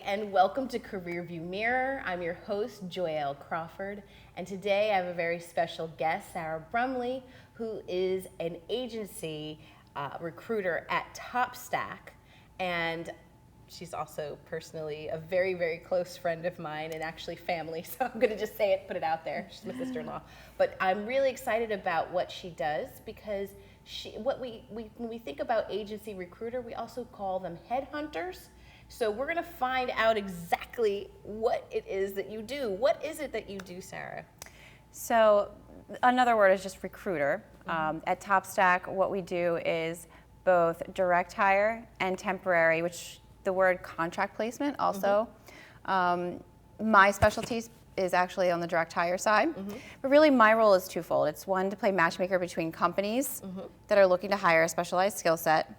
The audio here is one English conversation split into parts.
And welcome to Career View Mirror. I'm your host, Joyel Crawford, and today I have a very special guest, Sarah Brumbley, who is an agency recruiter at TopStack, and she's also personally a very, very close friend of mine and actually family, so I'm going to just say it, put it out there. She's my sister-in-law. But I'm really excited about what she does because when we think about agency recruiter, we also call them headhunters. So we're going to find out exactly what it is that you do. What is it that you do, Sarah? So another word is just recruiter. At TopStack, what we do is both direct hire and temporary, which the word contract placement also. My specialty is actually on the direct hire side. But really my role is twofold. It's one, to play matchmaker between companies that are looking to hire a specialized skill set,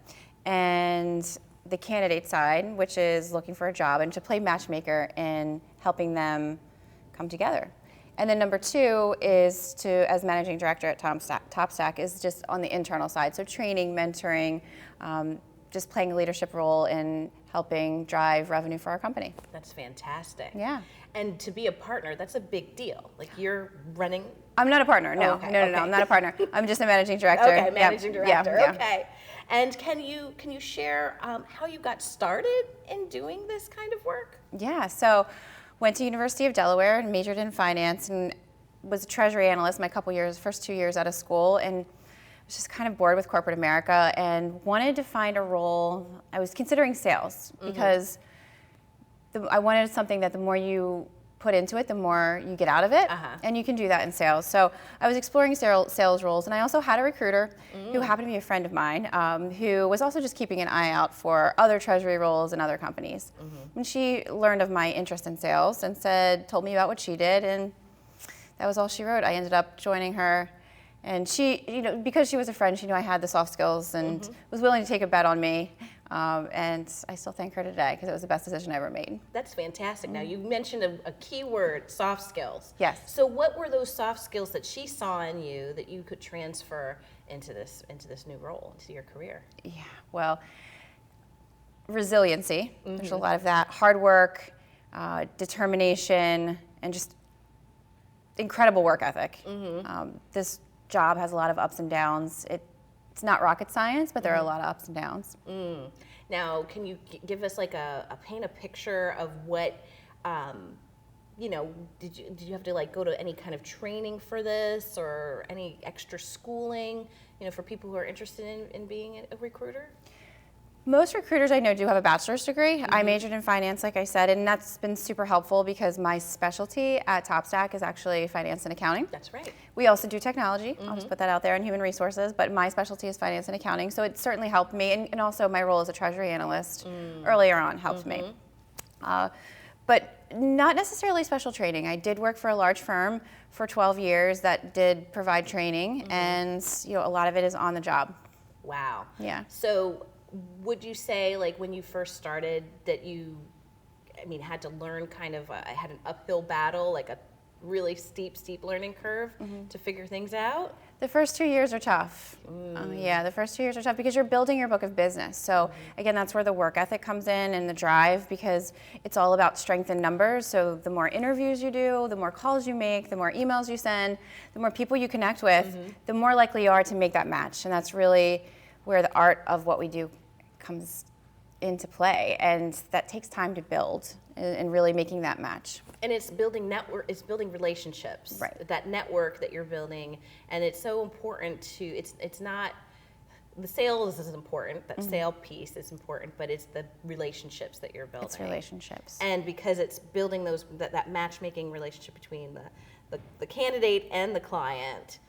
and the candidate side, which is looking for a job, and to play matchmaker in helping them come together. And then number two is to, as managing director at TopStack, is just on the internal side. So training, mentoring, just playing a leadership role in helping drive revenue for our company. That's fantastic. Yeah. And to be a partner, that's a big deal. Like you're running. I'm not a partner, no. Okay, No, I'm not a partner. I'm just a managing director. Okay, managing director, yeah. Okay. And can you share how you got started in doing this kind of work? Yeah, so went to University of Delaware and majored in finance and was a treasury analyst my first 2 years out of school, and was just kind of bored with corporate America and wanted to find a role. I was considering sales because I wanted something that the more you put into it, the more you get out of it, and you can do that in sales. So I was exploring sales roles, and I also had a recruiter who happened to be a friend of mine, who was also just keeping an eye out for other treasury roles in other companies. And she learned of my interest in sales and told me about what she did, and that was all she wrote. I ended up joining her, and she, because she was a friend, she knew I had the soft skills and was willing to take a bet on me. And I still thank her today because it was the best decision I ever made. That's fantastic. Now you mentioned a key word, soft skills. Yes. So what were those soft skills that she saw in you that you could transfer into this new role, into your career? Yeah, well, resiliency. There's a lot of that. Hard work, determination, and just incredible work ethic. This job has a lot of ups and downs. It's not rocket science, but there are a lot of ups and downs. Now, can you give us like paint a picture of what, did you have to like go to any kind of training for this or any extra schooling, for people who are interested in being a recruiter? Most recruiters I know do have a bachelor's degree. I majored in finance, like I said, and that's been super helpful because my specialty at TopStack is actually finance and accounting. That's right. We also do technology. I'll just put that out there, and human resources, but my specialty is finance and accounting, so it certainly helped me, and also my role as a treasury analyst earlier on helped me. But not necessarily special training. I did work for a large firm for 12 years that did provide training, and a lot of it is on the job. Wow. Yeah. So would you say, like, when you first started that you, had to learn had an uphill battle, like a really steep learning curve to figure things out? The first 2 years are tough. The first 2 years are tough because you're building your book of business. So again, that's where the work ethic comes in and the drive, because it's all about strength in numbers. So the more interviews you do, the more calls you make, the more emails you send, the more people you connect with, the more likely you are to make that match. And that's really where the art of what we do comes into play, and that takes time to build and really making that match. And it's building it's building relationships. Right. That network that you're building, and it's so important to, it's not, the sales is important, that sale piece is important, but it's the relationships that you're building. It's relationships. And because it's building that matchmaking relationship between the candidate and the client,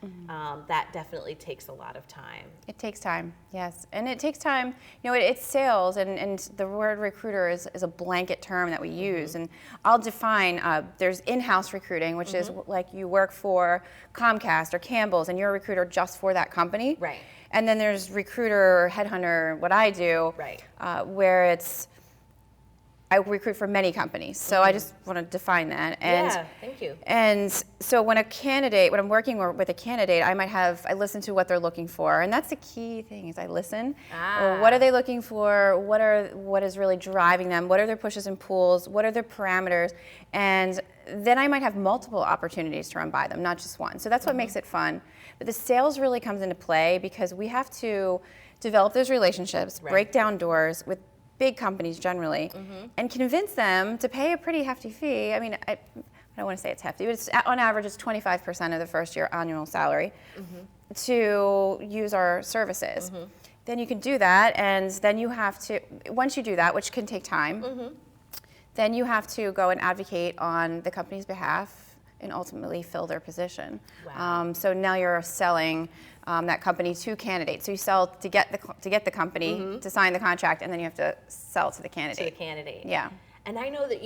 that definitely takes a lot of time. It takes time, yes. And it takes time, it's sales, and the word recruiter is a blanket term that we use. And I'll define, there's in-house recruiting, which is like you work for Comcast or Campbell's and you're a recruiter just for that company. Right. And then there's recruiter or headhunter, what I do, Right. Where I recruit for many companies, so I just want to define that. And, yeah, thank you. And so when I'm working with a candidate, I listen to what they're looking for, and that's the key thing is I listen. Or what are they looking for? What is really driving them? What are their pushes and pulls? What are their parameters? And then I might have multiple opportunities to run by them, not just one. So that's what makes it fun. But the sales really comes into play because we have to develop those relationships, break down doors with big companies generally, and convince them to pay a pretty hefty fee. I mean, I don't want to say it's hefty, but it's, on average, it's 25% of the first year annual salary to use our services. Then you can do that, and then you have to, once you do that, which can take time, then you have to go and advocate on the company's behalf and ultimately fill their position. Wow. So now you're selling that company to candidates. So you sell to get the company to sign the contract, and then you have to sell to the candidate. To the candidate. Yeah. And I know that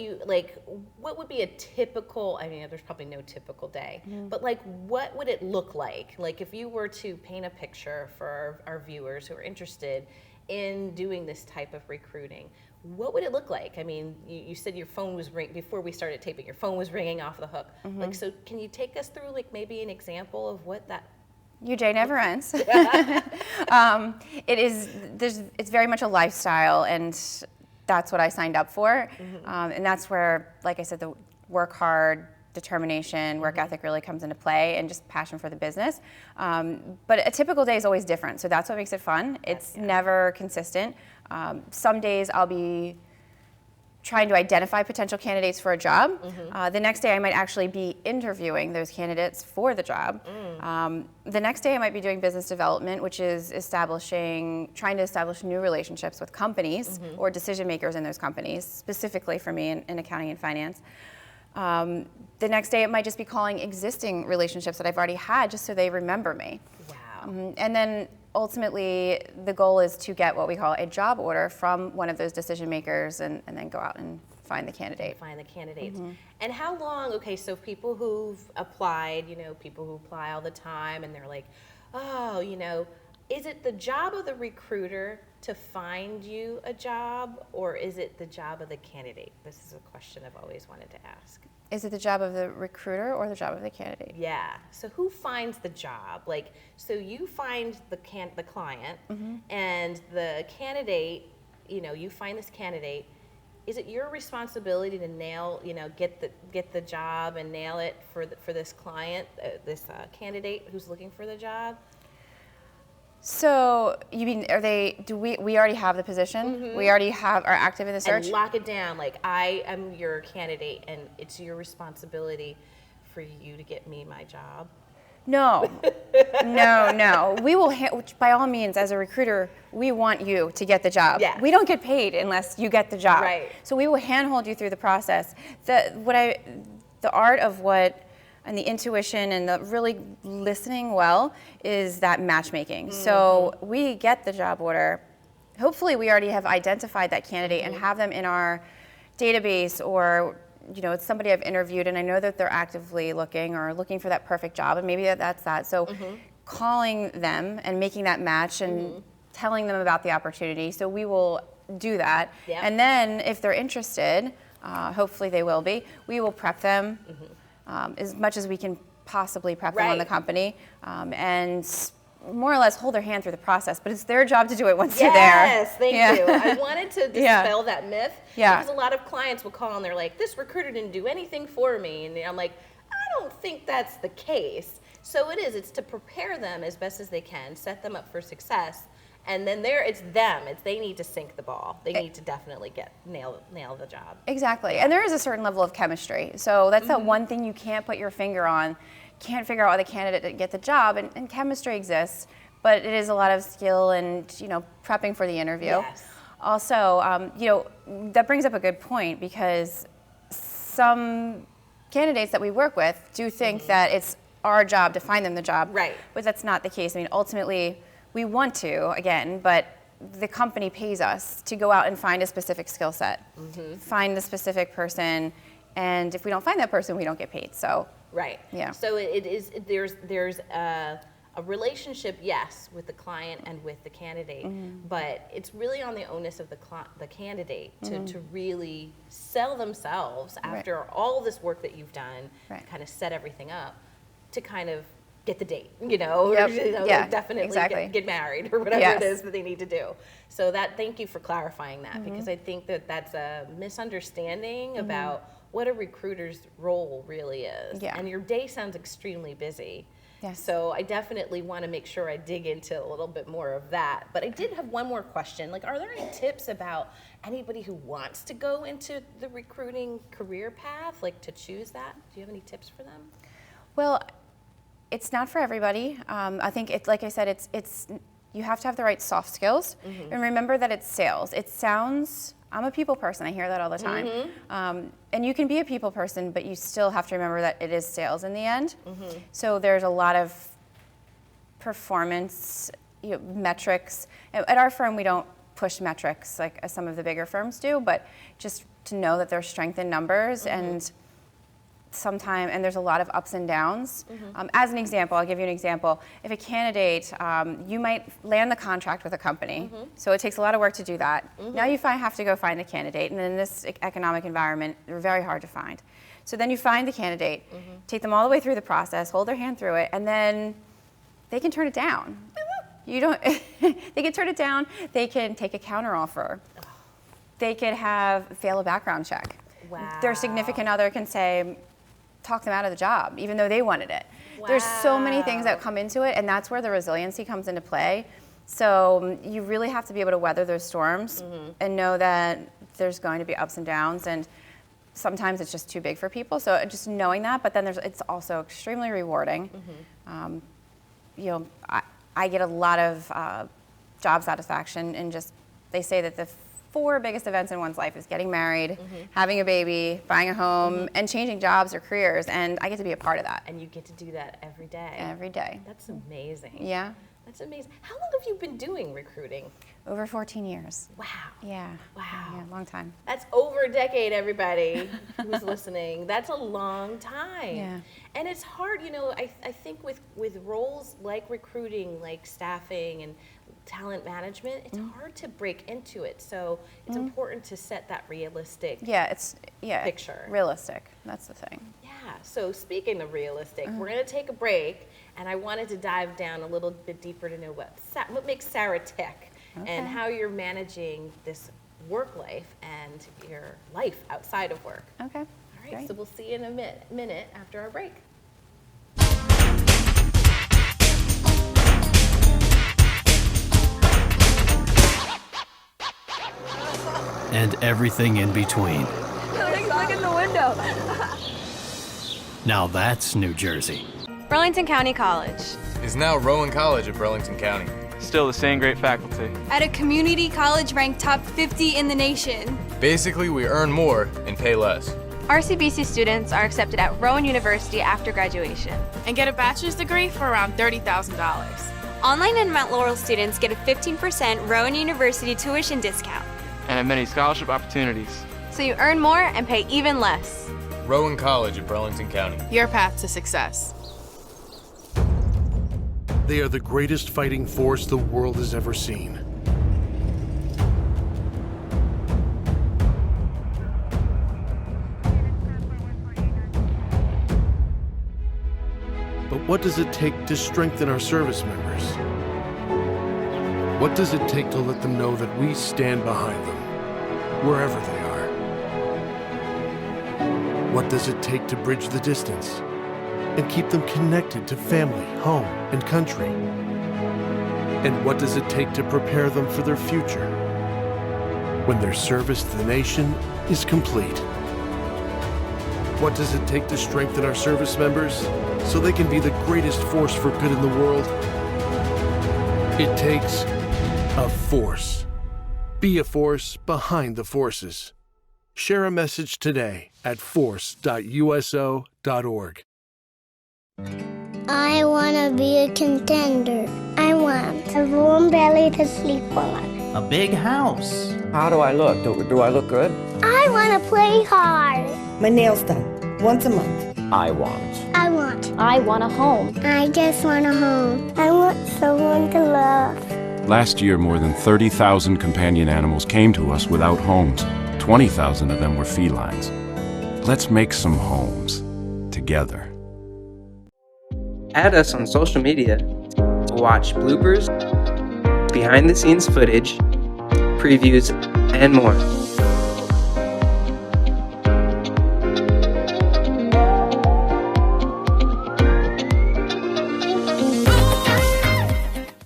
what would be a typical, I mean, there's probably no typical day, but what would it look like? Like if you were to paint a picture for our viewers who are interested in doing this type of recruiting, what would it look like? I mean, you said your phone was ringing, before we started taping, your phone was ringing off the hook. So can you take us through maybe an example of what that Your day never ends. It's very much a lifestyle, and that's what I signed up for. And that's where, like I said, the work hard, determination, work ethic really comes into play, and just passion for the business. But a typical day is always different, so that's what makes it fun. It's never consistent. Some days I'll be trying to identify potential candidates for a job. The next day I might actually be interviewing those candidates for the job. The next day I might be doing business development, which is trying to establish new relationships with companies or decision makers in those companies, specifically for me in accounting and finance. The next day it might just be calling existing relationships that I've already had just so they remember me. Wow. And then ultimately, the goal is to get what we call a job order from one of those decision makers, and then go out and find the candidate. Find the candidates. And how long, okay, so people who've applied, people who apply all the time, and they're like, oh, is it the job of the recruiter to find you a job, or is it the job of the candidate? This is a question I've always wanted to ask. Is it the job of the recruiter or the job of the candidate? Yeah. So who finds the job? So you find the client, and the candidate. You find this candidate. Is it your responsibility to nail, get the job and nail it for this client, this candidate who's looking for the job? So you mean, we already have the position? We already are active in the search? And lock it down, I am your candidate and it's your responsibility for you to get me my job? No, no. We will, by all means, as a recruiter, we want you to get the job. Yes. We don't get paid unless you get the job. Right. So we will handhold you through the process. The art of and the intuition and the really listening well is that matchmaking. So we get the job order. Hopefully we already have identified that candidate and have them in our database, or it's somebody I've interviewed and I know that they're actively looking or looking for that perfect job, and maybe that's that. So calling them and making that match and telling them about the opportunity. So we will do that. Yep. And then if they're interested, hopefully they will be, we will prep them as much as we can possibly prep them on the company, and more or less hold their hand through the process, but it's their job to do it once you're there. Yes, thank you. I wanted to dispel that myth, because a lot of clients will call and they're like, this recruiter didn't do anything for me, and I'm like, I don't think that's the case. So it's to prepare them as best as they can, set them up for success, and then they need to sink the ball. They need to definitely nail the job. Exactly, and there is a certain level of chemistry. So that's that one thing you can't put your finger on, can't figure out why the candidate didn't get the job, and chemistry exists, but it is a lot of skill and prepping for the interview. Yes. Also, that brings up a good point, because some candidates that we work with do think that it's our job to find them the job. Right. But that's not the case. I mean, ultimately, we want to, again, but the company pays us to go out and find a specific skill set, find the specific person, and if we don't find that person, we don't get paid. So. Right. Yeah. So there's a relationship, yes, with the client and with the candidate, but it's really on the onus of the candidate to really sell themselves after all this work that you've done, to kind of set everything up, to kind of get the date, definitely get married or whatever it is that they need to do. So thank you for clarifying that, because I think that's a misunderstanding about what a recruiter's role really is. Yeah. And your day sounds extremely busy. Yes. So I definitely want to make sure I dig into a little bit more of that. But I did have one more question. Like, are there any tips about anybody who wants to go into the recruiting career path, like to choose that? Do you have any tips for them? Well, it's not for everybody. I think it's, like I said, it's you have to have the right soft skills, and remember that it's sales. It sounds, I'm a people person, I hear that all the time. And you can be a people person, but you still have to remember that it is sales in the end. So there's a lot of performance metrics. At our firm, we don't push metrics like as some of the bigger firms do, but just to know that there's strength in numbers and there's a lot of ups and downs. As an example, I'll give you an example. If a candidate, you might land the contract with a company, so it takes a lot of work to do that. Now you have to go find the candidate, and in this economic environment, they're very hard to find. So then you find the candidate, take them all the way through the process, hold their hand through it, and then they can turn it down. They can turn it down, they can take a counteroffer. They could fail a background check. Wow. Their significant other can say, talk them out of the job, even though they wanted it. Wow. There's so many things that come into it, and that's where the resiliency comes into play. So you really have to be able to weather those storms and know that there's going to be ups and downs, and sometimes it's just too big for people. So just knowing that, but then it's also extremely rewarding. I get a lot of job satisfaction, and they say that the 4 biggest events in one's life is getting married, having a baby, buying a home, and changing jobs or careers, and I get to be a part of that. And you get to do that every day. Every day. That's amazing. Yeah. That's amazing. How long have you been doing recruiting? Over 14 years. Wow. Yeah. Wow. Yeah, long time. That's over a decade, everybody who's listening. That's a long time. Yeah. And it's hard, I think with roles like recruiting, like staffing and talent management, it's hard to break into it. So it's important to set that realistic picture. Realistic. That's the thing. Yeah. So speaking of realistic, we're going to take a break, and I wanted to dive down a little bit deeper to know what makes Sarah tick and how you're managing this work life and your life outside of work. Okay. All right. Great. So we'll see you in a minute after our break. And everything in between. Look in the window. Now that's New Jersey. Burlington County College. Is now Rowan College of Burlington County. Still the same great faculty. At a community college ranked top 50 in the nation. Basically, we earn more and pay less. RCBC students are accepted at Rowan University after graduation. And get a bachelor's degree for around $30,000. Online and Mount Laurel students get a 15% Rowan University tuition discount. And have many scholarship opportunities. So you earn more and pay even less. Rowan College of Burlington County. Your path to success. They are the greatest fighting force the world has ever seen. But what does it take to strengthen our service members? What does it take to let them know that we stand behind them, wherever they are? What does it take to bridge the distance and keep them connected to family, home, and country? And what does it take to prepare them for their future when their service to the nation is complete? What does it take to strengthen our service members so they can be the greatest force for good in the world? It takes a force. Be a force behind the forces. Share a message today at force.uso.org. I want to be a contender. I want a warm belly to sleep on. A big house. How do I look? Do I look good? I want to play hard. My nails done once a month. I want a home. I just want a home. I want someone to love. Last year, more than 30,000 companion animals came to us without homes. 20,000 of them were felines. Let's make some homes together. Add us on social media to watch bloopers, behind-the-scenes footage, previews, and more.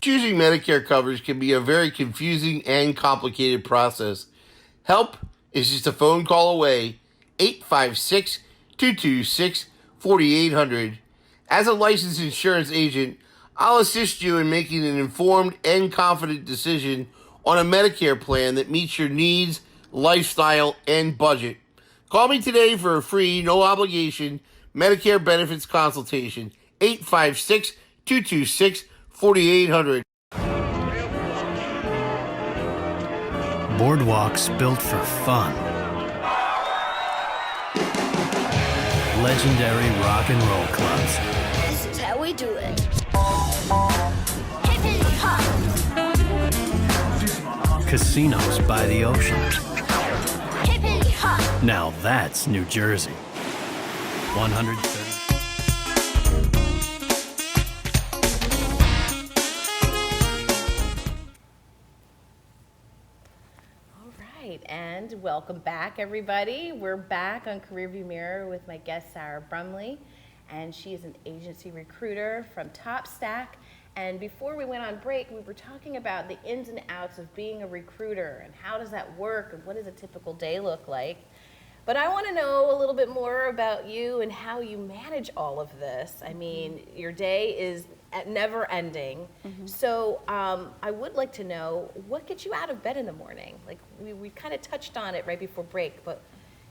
Choosing Medicare coverage can be a very confusing and complicated process. Help is just a phone call away, 856-226-4800. As a licensed insurance agent, I'll assist you in making an informed and confident decision on a Medicare plan that meets your needs, lifestyle, and budget. Call me today for a free, no-obligation Medicare benefits consultation, 856-226-4800. Boardwalks built for fun. Legendary rock and roll clubs. This is how we do it. Casinos by the ocean. Hippity hop. Now that's New Jersey. 130. And welcome back, everybody. We're back on Career View Mirror with my guest, Sarah Brumbley, and she is an agency recruiter from Top Stack. And before we went on break, we were talking about the ins and outs of being a recruiter and how does that work and what does a typical day look like. But I want to know a little bit more about you and how you manage all of this. I mean, your day is never ending. So I would like to know, what gets you out of bed in the morning? Like we kind of touched on it right before break, but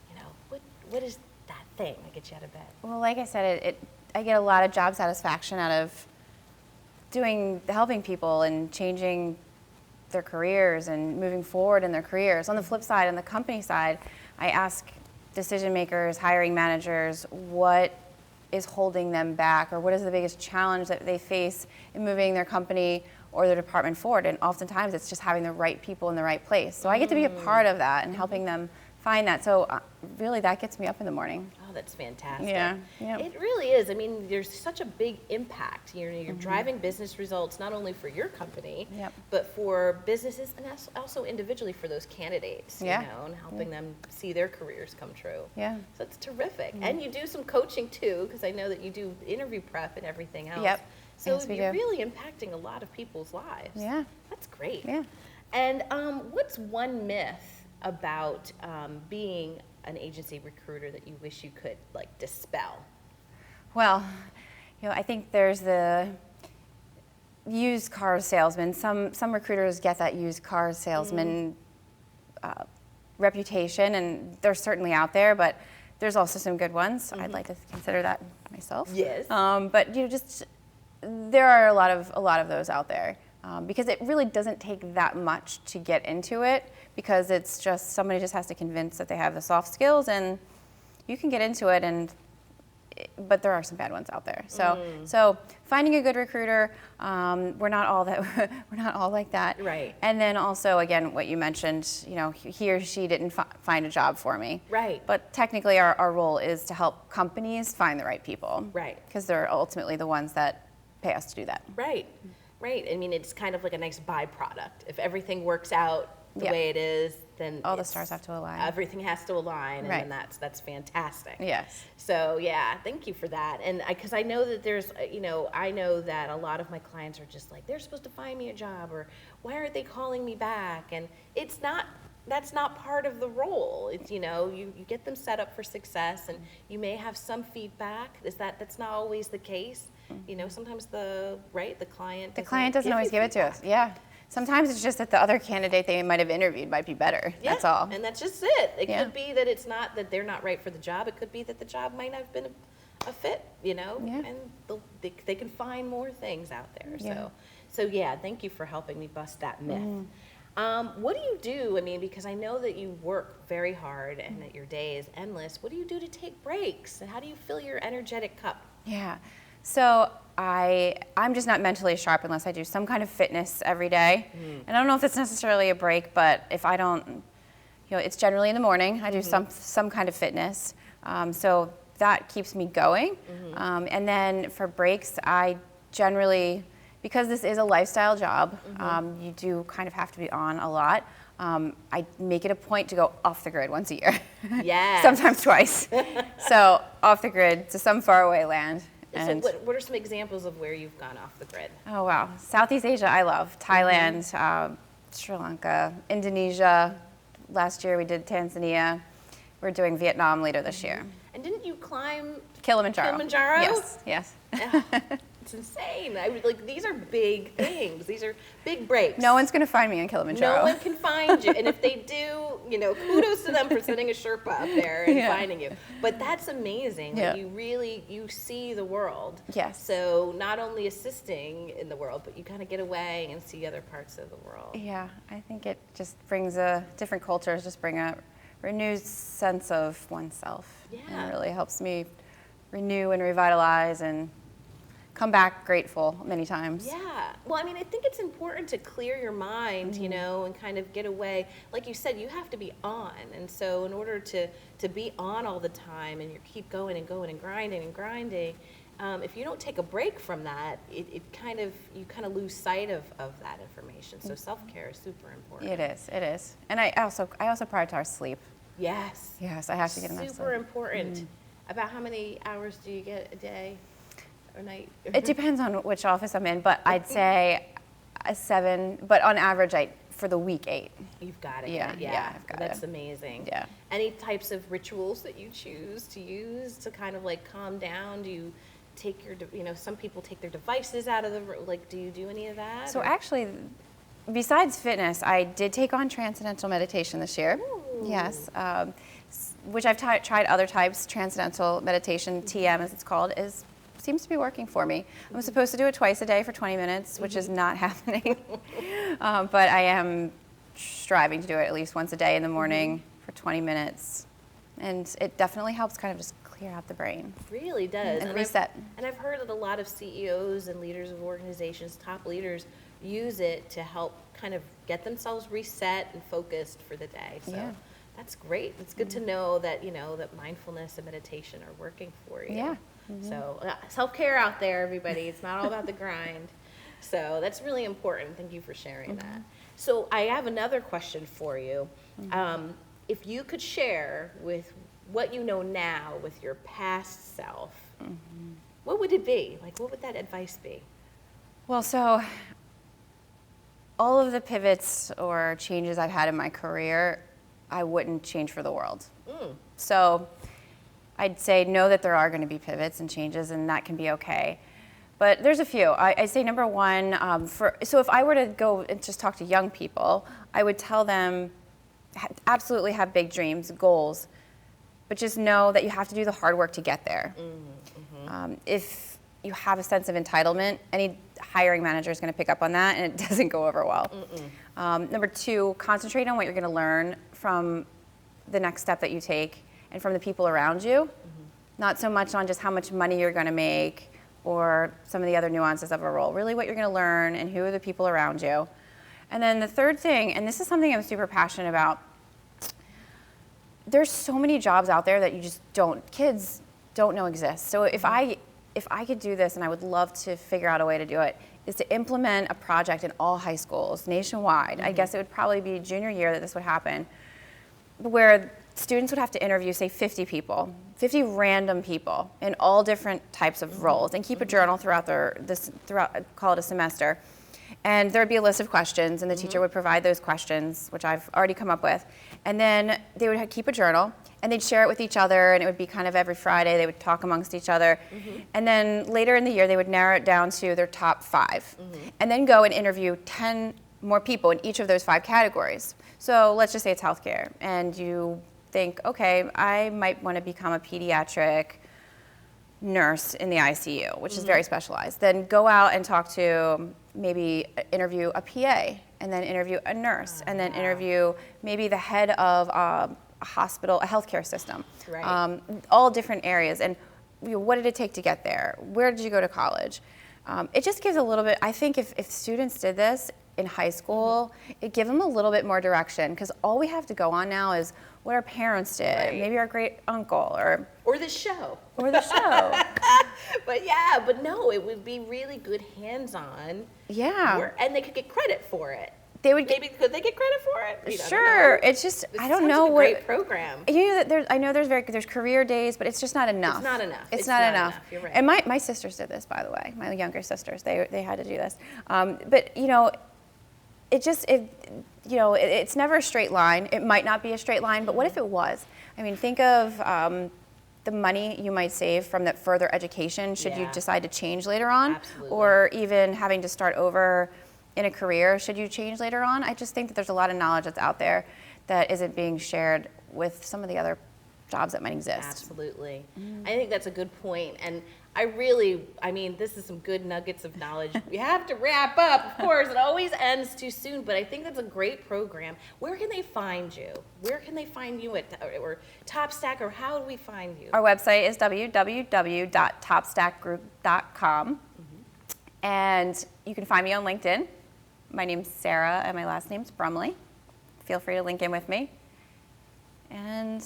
you know, what is that thing that gets you out of bed? Well, like I said, I get a lot of job satisfaction out of helping people and changing their careers and moving forward in their careers. On the flip side, on the company side, I ask decision makers, hiring managers, what is holding them back, or what is the biggest challenge that they face in moving their company or their department forward. And oftentimes it's just having the right people in the right place. So I get to be a part of that and helping them find that. So really that gets me up in the morning. Oh, that's fantastic. Yeah. Yep. It really is. I mean, there's such a big impact. You're driving business results not only for your company, but for businesses and also individually for those candidates, you know, and helping them see their careers come true. Yeah. So that's terrific. And you do some coaching too, because I know that you do interview prep and everything else. Yep. So Yes, we you're do. really impacting a lot of people's lives. Yeah. That's great. Yeah. And what's one myth about being an agency recruiter that you wish you could like dispel? Well, you know, I think there's the used car salesman. Some recruiters get that used car salesman reputation, and they're certainly out there, but there's also some good ones. I'd like to consider that myself. Yes. But you know, just there are a lot of those out there. Because it really doesn't take that much to get into it, because it's just somebody just has to convince that they have the soft skills, and you can get into it. But there are some bad ones out there. So finding a good recruiter, we're not all like that. Right. And then also, again, what you mentioned, you know, he or she didn't find a job for me. Right. But technically, our role is to help companies find the right people. Right. Because they're ultimately the ones that pay us to do that. Right. Right. I mean, it's kind of like a nice byproduct. If everything works out the way it is, then all the stars have to align. Everything has to align, and Right. then that's fantastic. Yes. So yeah, thank you for that. And because I know that there's, you know, I know that a lot of my clients are just like, they're supposed to find me a job, or why aren't they calling me back? And it's not. That's not part of the role. It's, you know, you get them set up for success, and you may have some feedback. That's not always the case. You know, sometimes the client doesn't always give it to us. Yeah. Sometimes it's just that the other candidate they might have interviewed might be better. Yeah, that's all. and that's just it. It could be that it's not that they're not right for the job. It could be that the job might not have been a fit, and they can find more things out there. So yeah, thank you for helping me bust that myth. What do you do? I mean, because I know that you work very hard and that your day is endless. What do you do to take breaks? And how do you fill your energetic cup? Yeah. So I'm just not mentally sharp unless I do some kind of fitness every day. And I don't know if it's necessarily a break, but if I don't, it's generally in the morning. I do some kind of fitness. So that keeps me going. And then for breaks, I generally, because this is a lifestyle job, you do kind of have to be on a lot. I make it a point to go off the grid once a year. Yeah. Sometimes twice. So off the grid to some faraway land. So what are some examples of where you've gone off the grid? Oh, wow. Southeast Asia, I love. Thailand, Sri Lanka, Indonesia. Last year we did Tanzania. We're doing Vietnam later this year. And didn't you climb Kilimanjaro? Yes. It's insane. These are big things. These are big breaks. No one's going to find me on Kilimanjaro. No one can find you. And if they do, kudos to them for sending a Sherpa up there and finding you. But that's amazing. Yeah. You see the world. Yes. So not only assisting in the world, but you kind of get away and see other parts of the world. Yeah, I think it just brings different cultures, just bring a renewed sense of oneself. Yeah. And it really helps me renew and revitalize and come back grateful many times. Yeah. Well, I mean, I think it's important to clear your mind, and kind of get away. Like you said, you have to be on. And so in order to be on all the time and you keep going and going and grinding, if you don't take a break from that, you kind of lose sight of that information. So self-care is super important. It is. And I also prioritize sleep. Yes. Yes, I have to get enough sleep. Super important. About how many hours do you get a day or night? It depends on which office I'm in, but I'd say 7, but on average, for the week 8. You've got it. Yeah, I've got That's it. amazing. Yeah. Any types of rituals that you choose to use to kind of calm down? Do you take some people take their devices out of the room. Do you do any of that? So actually, besides fitness, I did take on transcendental meditation this year. Ooh. Yes. Which I've tried other types. Transcendental meditation, TM as it's called, seems to be working for me. I'm supposed to do it twice a day for 20 minutes, which is not happening. But I am striving to do it at least once a day in the morning for 20 minutes. And it definitely helps kind of just clear out the brain. It really does. And reset. I've heard that a lot of CEOs and leaders of organizations, top leaders, use it to help kind of get themselves reset and focused for the day. So that's great. It's good to know that, that mindfulness and meditation are working for you. Yeah. So self-care out there, everybody. It's not all about the grind. So that's really important. Thank you for sharing that. So I have another question for you. If you could share with what you know now with your past self, what would it be? What would that advice be? Well, so all of the pivots or changes I've had in my career, I wouldn't change for the world. So I'd say know that there are going to be pivots and changes, and that can be okay. But there's a few. I say number one, so if I were to go and just talk to young people, I would tell them absolutely have big dreams, goals, but just know that you have to do the hard work to get there. If you have a sense of entitlement, any hiring manager is going to pick up on that, and it doesn't go over well. Number two, concentrate on what you're going to learn from the next step that you take and from the people around you, not so much on just how much money you're going to make or some of the other nuances of a role. Really what you're going to learn and who are the people around you. And then the third thing, and this is something I'm super passionate about, there's so many jobs out there that kids don't know exist. So if I could do this, and I would love to figure out a way to do it, is to implement a project in all high schools nationwide. I guess it would probably be junior year that this would happen, where students would have to interview, say, 50 people, 50 random people in all different types of roles, and keep a journal throughout call it a semester. And there would be a list of questions, and the teacher would provide those questions, which I've already come up with. And then they would keep a journal, and they'd share it with each other, and it would be kind of every Friday. They would talk amongst each other. And then later in the year, they would narrow it down to their top 5. And then go and interview 10 more people in each of those 5 categories. So let's just say it's healthcare, and you think, okay, I might want to become a pediatric nurse in the ICU, which is very specialized. Then go out and talk to, maybe interview a PA, and then interview a nurse, and then interview maybe the head of a hospital, a healthcare system. Right. All different areas. And what did it take to get there? Where did you go to college? It just gives a little bit, I think if students did this in high school, it gives them a little bit more direction, because all we have to go on now is what our parents did, maybe our great uncle, or the show. Or the show. but no, it would be really good hands-on. Yeah. Work, and they could get credit for it. They would could they get credit for it? Sure. It's just, I don't know what. what. Great program. You know, I know there's career days, but it's just not enough. It's not enough. It's not enough. You're right. And my sisters did this, by the way. My younger sisters, they had to do this. But you know, it's never a straight line. It might not be a straight line, but what if it was? I mean, think of the money you might save from that further education should you decide to change later on. Absolutely. Or even having to start over in a career should you change later on. I just think that there's a lot of knowledge that's out there that isn't being shared with some of the other jobs that might exist. Absolutely. I think that's a good point. And this is some good nuggets of knowledge. We have to wrap up, of course. It always ends too soon, but I think that's a great program. Where can they find you? Where can they find you or TopStack, or how do we find you? Our website is www.topstackgroup.com. And you can find me on LinkedIn. My name's Sarah, and my last name's Brumbley. Feel free to link in with me. And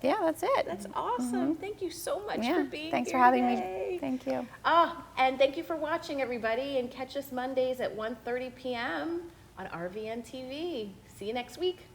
that's it. That's awesome. Thank you so much for being here. Thanks for having me. Thank you. And thank you for watching, everybody. And catch us Mondays at 1:30 p.m. on RVN TV. See you next week.